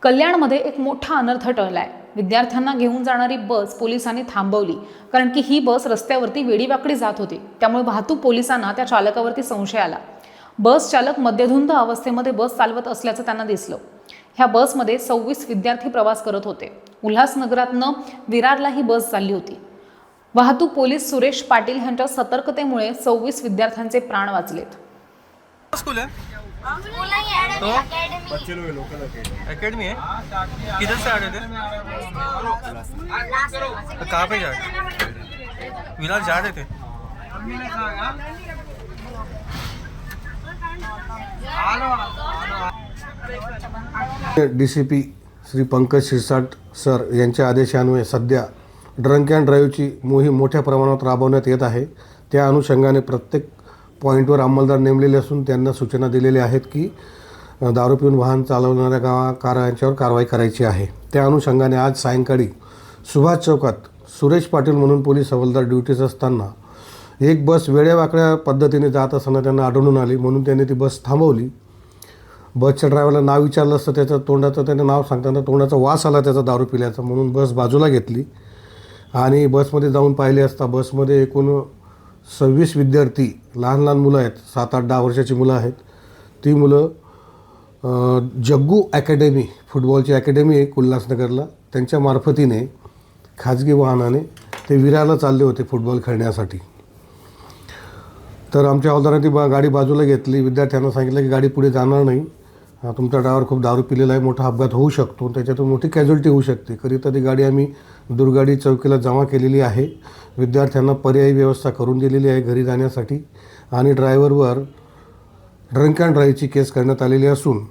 कल्याणमध्ये एक मोठा अनर्थ टळलाय। विद्यार्थ्यांना घेऊन जाणारी बस पोलिसांनी थांबवली, कारण की ही बस रस्त्यावरती वेडीवाकडी जात होती। त्यामुळे वाहतूक पोलिसांना त्या चालकावरती संशय आला। बस चालक मद्यधुंद अवस्थेमध्ये बस चालवत असल्याचं त्यांना दिसलं। ह्या बसमध्ये 26 विद्यार्थी प्रवास करत होते। उल्हासनगरातनं विरारला ही बस चालली होती। वाहतूक पोलीस सुरेश पाटील यांच्या सतर्कतेमुळे 26 विद्यार्थ्यांचे प्राण वाचलेत। स्कूल है तो बच्चे लोग लोकल एकेडमी है। किधर से आ रहे थे? तो कहाँ पे जा रहे? विरार जा रहे थे। DCP श्री पंकज शिरसाट सर यांच्या आदेशान्वये सध्या ड्रंक अँड ड्राईव्हची मोहीम मोठ्या प्रमाणात राबवण्यात येत आहे। त्या अनुषंगाने प्रत्येक पॉईंटवर अंमलदार नेमलेले असून त्यांना सूचना दिलेल्या आहेत की दारू पिऊन वाहन चालवणाऱ्या कारवायांच्यावर कारवाई करायची आहे। त्या अनुषंगाने आज सायंकाळी सुभाष चौकात सुरेश पाटील म्हणून पोलीस हवालदार ड्युटीस असताना एक बस वेड्यावाकड्या पद्धतीने जात असताना त्यांना आढळून आली, म्हणून त्यांनी ती बस थांबवली। बसच्या ड्रायव्हरला नाव विचारलं असतं, त्याचं तोंडाचं त्याने नाव सांगताना तोंडाचा वास आला त्याचा दारू पिल्याचा, म्हणून बस बाजूला घेतली आणि बसमध्ये जाऊन पाहिले असता बसमध्ये एकूण 26 विद्यार्थी लहान लहान मुलं आहेत, 7, 8, 10 वर्षाची मुलं आहेत। ती मुलं जग्गू अकॅडमी फुटबॉलची अकॅडमी आहे उल्हासनगरला, त्यांच्या मार्फतीने खाजगी वाहनाने ते विरारला चालले होते फुटबॉल खेळण्यासाठी। तर आमच्या हवालदारांनी ती गाडी बाजूला घेतली। विद्यार्थ्यांना सांगितलं की गाडी पुढे जाणार नाही, तुमचा ड्रायव्हर खूप दारू पिलेला आहे, मोठा अपघात होऊ शकतो, त्याच्यातून मोठी कॅज्युअल्टी होऊ शकते। करिता ती गाडी आम्ही दुर्गाडी चौकीला जमा केलेली आहे। विद्यार्थ्यांना पर्यायी व्यवस्था करून दिलेली आहे घरी जाण्यासाठी आणि ड्रायव्हरवर ड्रंक अँड ड्राईव्हची केस करण्यात आलेली असून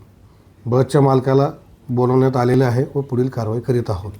बसच्या मालकाला बोलवण्यात आलेले आहे व पुढील कारवाई करीत आहोत।